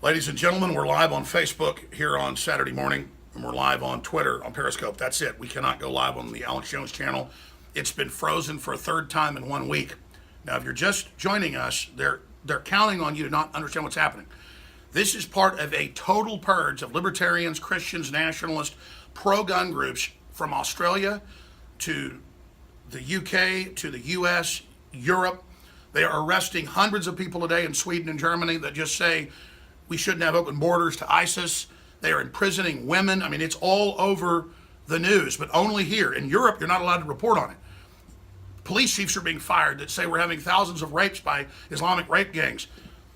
Ladies and gentlemen, we're live on Facebook here on Saturday morning, and we're live on Twitter on Periscope. That's it. We cannot go live on the Alex Jones channel. It's been frozen for a third time in 1 week. Now, if you're just joining us, they're counting on you to not understand what's happening. This is part of a total purge of libertarians, Christians, nationalists, pro-gun groups from Australia to the UK to the US, Europe. They are arresting hundreds of people a day in Sweden and Germany that just say we shouldn't have open borders to ISIS. They are imprisoning women. I mean, it's all over the news, but only here. In Europe, you're not allowed to report on it. Police chiefs are being fired that say we're having thousands of rapes by Islamic rape gangs.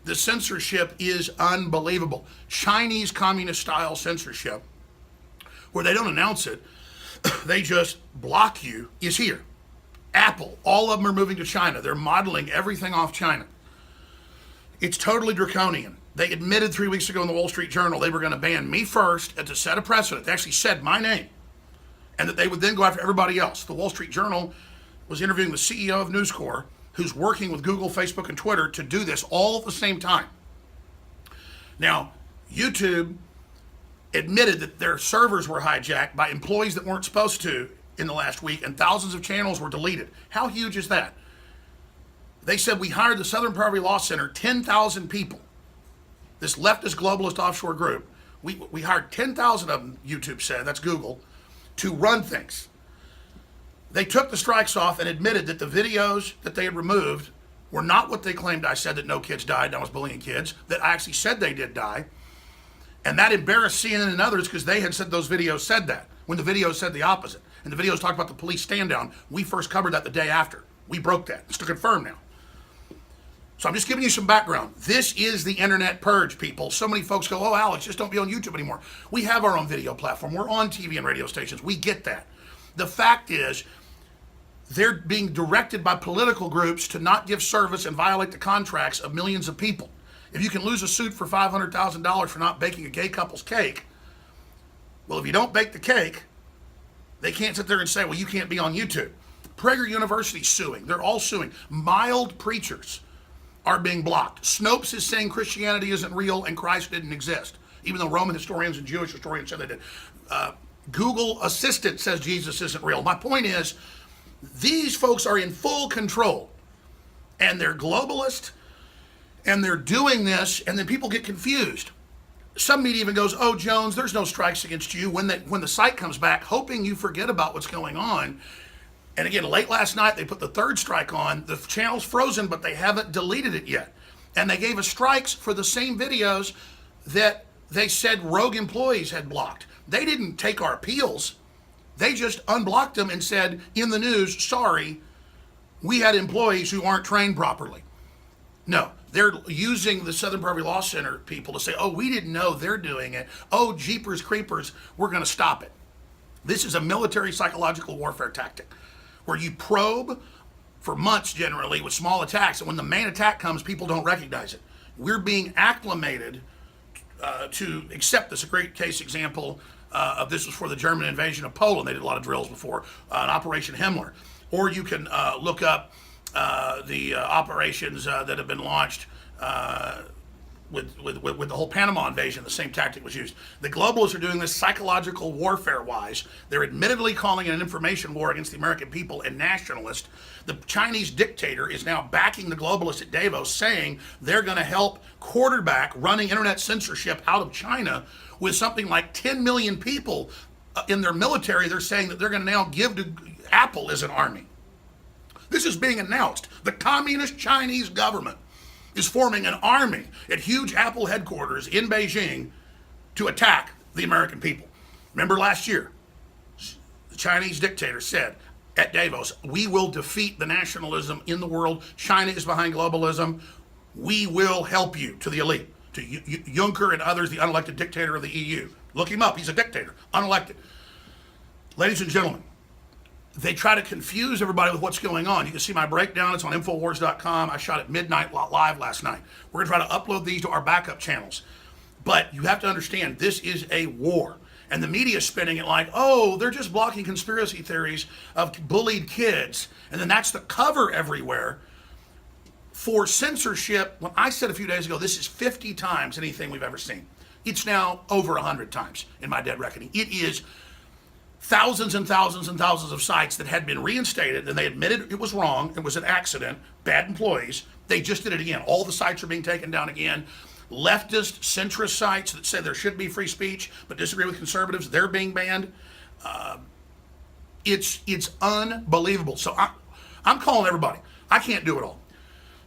The censorship is unbelievable. Chinese communist-style censorship, where they don't announce it, they just block you, is here. Apple, all of them are moving to China. They're modeling everything off China. It's totally draconian. They admitted 3 weeks ago in the Wall Street Journal they were going to ban me first and to set a precedent. They actually said my name, and that they would then go after everybody else. The Wall Street Journal was interviewing the CEO of News Corp, who's working with Google, Facebook, and Twitter to do this all at the same time. Now, YouTube admitted that their servers were hijacked by employees that weren't supposed to in the last week, and thousands of channels were deleted. How huge is that? They said we hired the Southern Poverty Law Center, 10,000 people. This leftist globalist offshore group, we hired 10,000 of them, YouTube said, that's Google, to run things. They took the strikes off and admitted that the videos that they had removed were not what they claimed I said, that no kids died and I was bullying kids, that I actually said they did die. And that embarrassed CNN and others because they had said those videos said that, when the videos said the opposite. And the videos talked about the police stand down. We first covered that the day after. We broke that. It's to confirm now. So I'm just giving you some background. This is the internet purge, people. So many folks go, oh, Alex, just don't be on YouTube anymore. We have our own video platform. We're on TV and radio stations. We get that. The fact is, they're being directed by political groups to not give service and violate the contracts of millions of people. If you can lose a suit for $500,000 for not baking a gay couple's cake, well, if you don't bake the cake, they can't sit there and say, well, you can't be on YouTube. Prager University's suing. They're all suing. Mild preachers are being blocked. Snopes is saying Christianity isn't real and Christ didn't exist, even though Roman historians and Jewish historians said they did. Google Assistant says Jesus isn't real. My point is, these folks are in full control, and they're globalist, and they're doing this, and then people get confused. Some media even goes, oh, Jones, there's no strikes against you, when the site comes back, hoping you forget about what's going on. And again, late last night, they put the third strike on. The channel's frozen, but they haven't deleted it yet. And they gave us strikes for the same videos that they said rogue employees had blocked. They didn't take our appeals. They just unblocked them and said, in the news, sorry, we had employees who aren't trained properly. No, they're using the Southern Poverty Law Center people to say, oh, we didn't know they're doing it. Oh, jeepers creepers, we're going to stop it. This is a military psychological warfare tactic where you probe for months generally with small attacks, and when the main attack comes, people don't recognize it. We're being acclimated to accept this. A great case example of this was for the German invasion of Poland. They did a lot of drills before, an Operation Himmler. Or you can look up the operations that have been launched with the whole Panama invasion. The same tactic was used. The globalists are doing this psychological warfare-wise. They're admittedly calling it an information war against the American people and nationalists. The Chinese dictator is now backing the globalists at Davos, saying they're going to help quarterback running internet censorship out of China with something like 10 million people in their military. They're saying that they're going to now give to Apple as an army. This is being announced. The communist Chinese government is forming an army at huge Apple headquarters in Beijing to attack the American people. Remember last year, the Chinese dictator said at Davos, we will defeat the nationalism in the world. China is behind globalism. We will help you, to the elite, to Juncker and others, the unelected dictator of the EU. Look him up. He's a dictator, unelected. Ladies and gentlemen, they try to confuse everybody with what's going on. You can see my breakdown. It's on Infowars.com. I shot at midnight live last night. We're going to try to upload these to our backup channels. But you have to understand, this is a war. And the media is spinning it like, oh, they're just blocking conspiracy theories of bullied kids. And then that's the cover everywhere. for censorship, when I said a few days ago, this is 50 times anything we've ever seen. It's now over 100 times in my dead reckoning. It is thousands and thousands and thousands of sites that had been reinstated, and they admitted it was wrong, it was an accident, bad employees. They just did it again. All the sites are being taken down again. Leftist, centrist sites that say there should be free speech but disagree with conservatives, they're being banned. It's unbelievable. So I'm calling everybody. I can't do it all.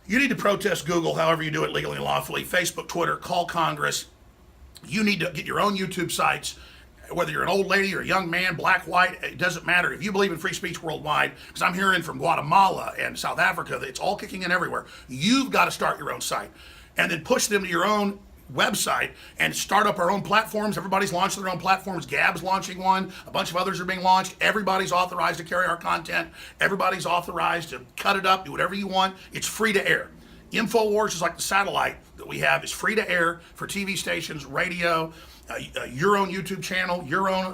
You need to protest Google however you do it legally and lawfully. Facebook, Twitter, call Congress. You need to get your own YouTube sites, whether you're an old lady or a young man, black, white, it doesn't matter. If you believe in free speech worldwide, because I'm hearing from Guatemala and South Africa that it's all kicking in everywhere, you've got to start your own site and then push them to your own website and start up our own platforms. Everybody's launching their own platforms. Gab's launching one. A bunch of others are being launched. Everybody's authorized to carry our content. Everybody's authorized to cut it up, do whatever you want. It's free to air. InfoWars is like the satellite that we have. It's free to air for TV stations, radio, your own YouTube channel, your own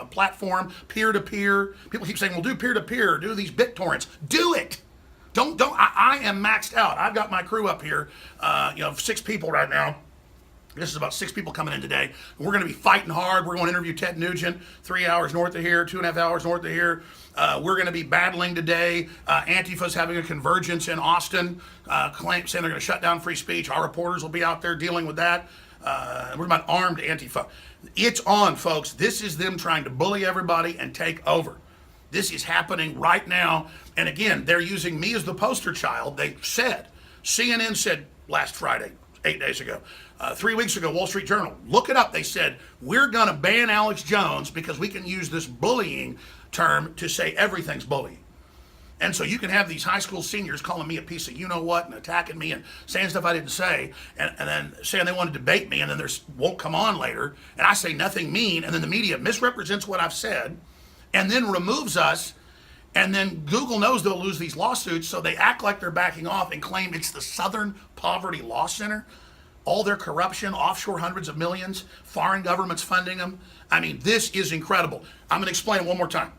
platform, peer-to-peer. People keep saying, well, do peer-to-peer, do these BitTorrents. Do it. Don't. I am maxed out. I've got my crew up here, 6 people right now. This is about 6 people coming in today. We're going to be fighting hard. We're going to interview Ted Nugent, 3 hours north of here, 2.5 hours north of here. We're going to be battling today. Antifa's having a convergence in Austin, saying they're going to shut down free speech. Our reporters will be out there dealing with that. We're about armed Antifa. It's on, folks. This is them trying to bully everybody and take over. This is happening right now. And again, they're using me as the poster child. They said, CNN said last Friday, 8 days ago, 3 weeks ago, Wall Street Journal, look it up. They said, we're going to ban Alex Jones because we can use this bullying term to say everything's bullying. And so you can have these high school seniors calling me a piece of you-know-what and attacking me and saying stuff I didn't say, and then saying they want to debate me, and then they won't come on later, and I say nothing mean, and then the media misrepresents what I've said, and then removes us, and then Google knows they'll lose these lawsuits, so they act like they're backing off and claim it's the Southern Poverty Law Center. All their corruption, offshore hundreds of millions, foreign governments funding them. I mean, this is incredible. I'm going to explain it one more time.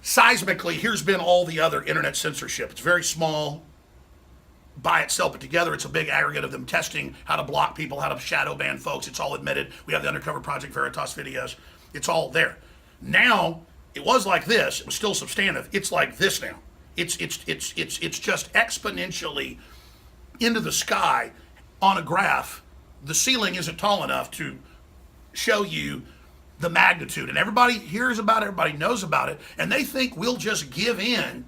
Seismically, here's been all the other internet censorship. It's very small by itself, but together it's a big aggregate of them testing how to block people, how to shadow ban folks. It's all admitted. We have the Undercover Project Veritas videos. It's all there. Now, it was like this. It was still substantive. It's like this now. It's just exponentially into the sky on a graph. The ceiling isn't tall enough to show you the magnitude, and everybody hears about it, everybody knows about it, and they think we'll just give in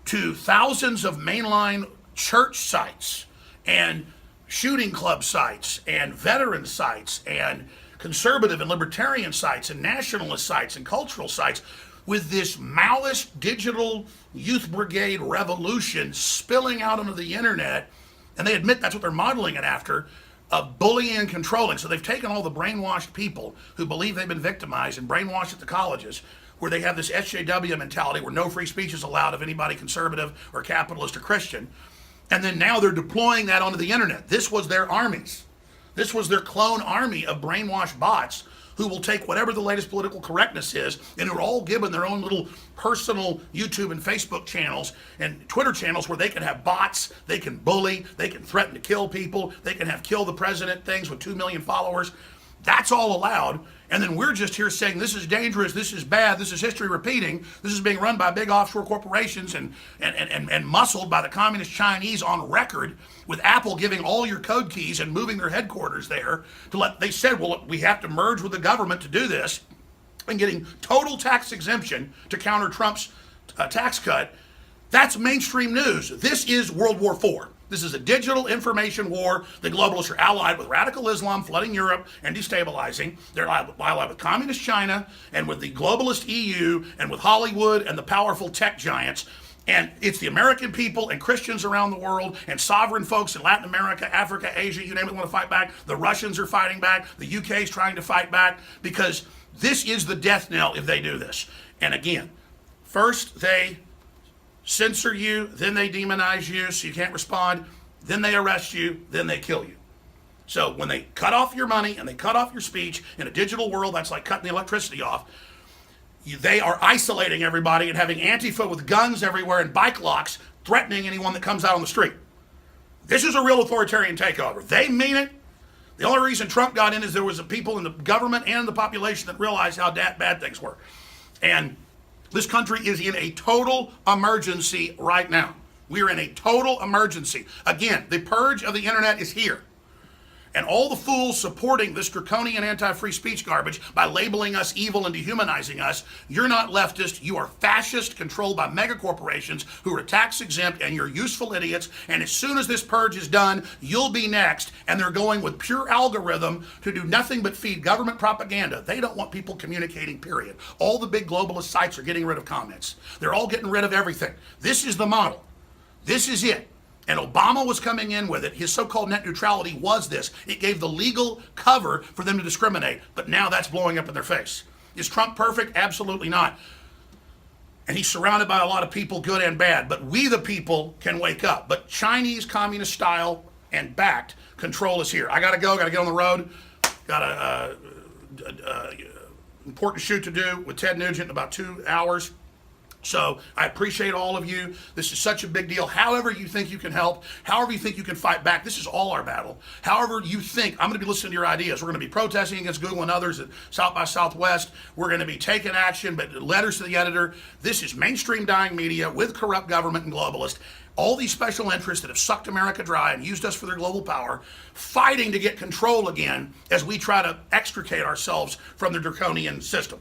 to thousands of mainline church sites and shooting club sites and veteran sites and conservative and libertarian sites and nationalist sites and cultural sites with this Maoist digital youth brigade revolution spilling out onto the internet. And they admit that's what they're modeling it after, of bullying and controlling. So they've taken all the brainwashed people who believe they've been victimized and brainwashed at the colleges, where they have this SJW mentality where no free speech is allowed of anybody conservative or capitalist or Christian. And then now they're deploying that onto the internet. This was their armies. This was their clone army of brainwashed bots who will take whatever the latest political correctness is, and who are all given their own little personal YouTube and Facebook channels and Twitter channels where they can have bots, they can bully, they can threaten to kill people, they can have kill the president things with 2 million followers. That's all allowed. And then we're just here saying this is dangerous, this is bad, this is history repeating, this is being run by big offshore corporations and muscled by the communist Chinese on record, with Apple giving all your code keys and moving their headquarters there they said, well, we have to merge with the government to do this, and getting total tax exemption to counter Trump's tax cut. That's mainstream news. This is World War IV. This is a digital information war. The globalists are allied with radical Islam flooding Europe and destabilizing. They're allied with communist China and with the globalist EU and with Hollywood and the powerful tech giants. And it's the American people and Christians around the world and sovereign folks in Latin America, Africa, Asia, you name it, want to fight back. The Russians are fighting back. The UK is trying to fight back, because this is the death knell if they do this. And again, first they censor you, then they demonize you so you can't respond, then they arrest you, then they kill you. So when they cut off your money and they cut off your speech in a digital world, that's like cutting the electricity off. They are isolating everybody and having Antifa with guns everywhere and bike locks threatening anyone that comes out on the street. This is a real authoritarian takeover. They mean it. The only reason Trump got in is there was people in the government and the population that realized how bad things were. And this country is in a total emergency right now. We are in a total emergency. Again, the purge of the internet is here. And all the fools supporting this draconian anti-free speech garbage by labeling us evil and dehumanizing us, you're not leftist, you are fascist, controlled by mega corporations who are tax exempt, and you're useful idiots. And as soon as this purge is done, you'll be next. And they're going with pure algorithm to do nothing but feed government propaganda. They don't want people communicating, period. All the big globalist sites are getting rid of comments. They're all getting rid of everything. This is the model. This is it. And Obama was coming in with it. His so-called net neutrality was this. It gave the legal cover for them to discriminate. But now that's blowing up in their face. Is Trump perfect? Absolutely not. And he's surrounded by a lot of people, good and bad. But we, the people, can wake up. But Chinese communist style and backed control is here. I got to go. Got to get on the road. Got a important shoot to do with Ted Nugent in about 2 hours. So I appreciate all of you. This is such a big deal. However you think you can help, however you think you can fight back, this is all our battle. However you think, I'm going to be listening to your ideas. We're going to be protesting against Google and others at South by Southwest. We're going to be taking action, but letters to the editor. This is mainstream dying media with corrupt government and globalists. All these special interests that have sucked America dry and used us for their global power, fighting to get control again as we try to extricate ourselves from the draconian system.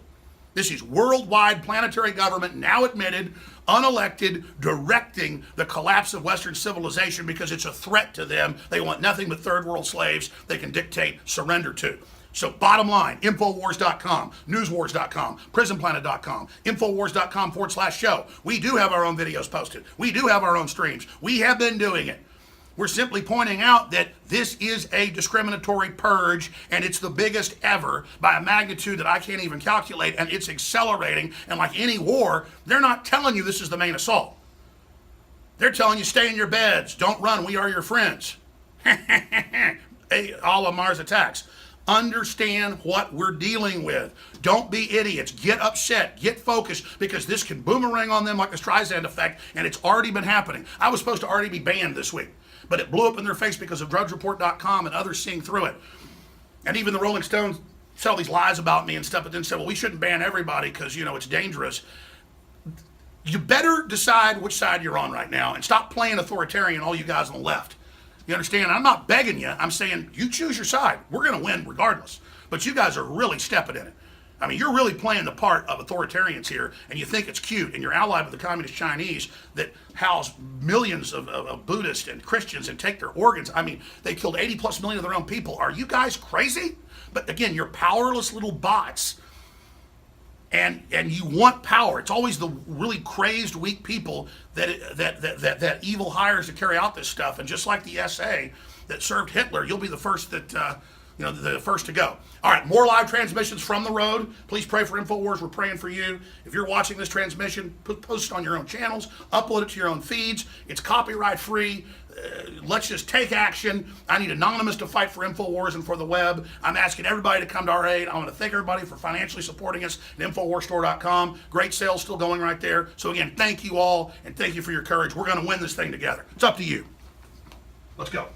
This is worldwide planetary government, now admitted, unelected, directing the collapse of Western civilization because it's a threat to them. They want nothing but third world slaves they can dictate, surrender to. So bottom line, Infowars.com, Newswars.com, PrisonPlanet.com, Infowars.com/show. We do have our own videos posted. We do have our own streams. We have been doing it. We're simply pointing out that this is a discriminatory purge, and it's the biggest ever by a magnitude that I can't even calculate, and it's accelerating. And like any war, they're not telling you this is the main assault. They're telling you stay in your beds, don't run, we are your friends. A la Mars Attacks. Understand what we're dealing with. Don't be idiots. Get upset. Get focused, because this can boomerang on them like the Streisand effect, and it's already been happening. I was supposed to already be banned this week, but it blew up in their face because of DrudgeReport.com and others seeing through it. And even the Rolling Stones tell these lies about me and stuff, but then say, well, we shouldn't ban everybody because, it's dangerous. You better decide which side you're on right now and stop playing authoritarian, all you guys on the left. You understand? I'm not begging you. I'm saying you choose your side. We're going to win regardless. But you guys are really stepping in it. I mean, you're really playing the part of authoritarians here, and you think it's cute, and you're allied with the communist Chinese that house millions of Buddhists and Christians and take their organs. I mean, they killed 80 plus million of their own people. Are you guys crazy? But again, you're powerless little bots, and you want power. It's always the really crazed, weak people that evil hires to carry out this stuff. And just like the SA that served Hitler, you'll be the first that the first to go. All right, more live transmissions from the road. Please pray for InfoWars. We're praying for you. If you're watching this transmission, post it on your own channels, upload it to your own feeds. It's copyright free. Let's just take action. I need anonymous to fight for InfoWars and for the web. I'm asking everybody to come to our aid. I want to thank everybody for financially supporting us at InfoWarsStore.com. Great sales still going right there. So again, thank you all, and thank you for your courage. We're going to win this thing together. It's up to you. Let's go.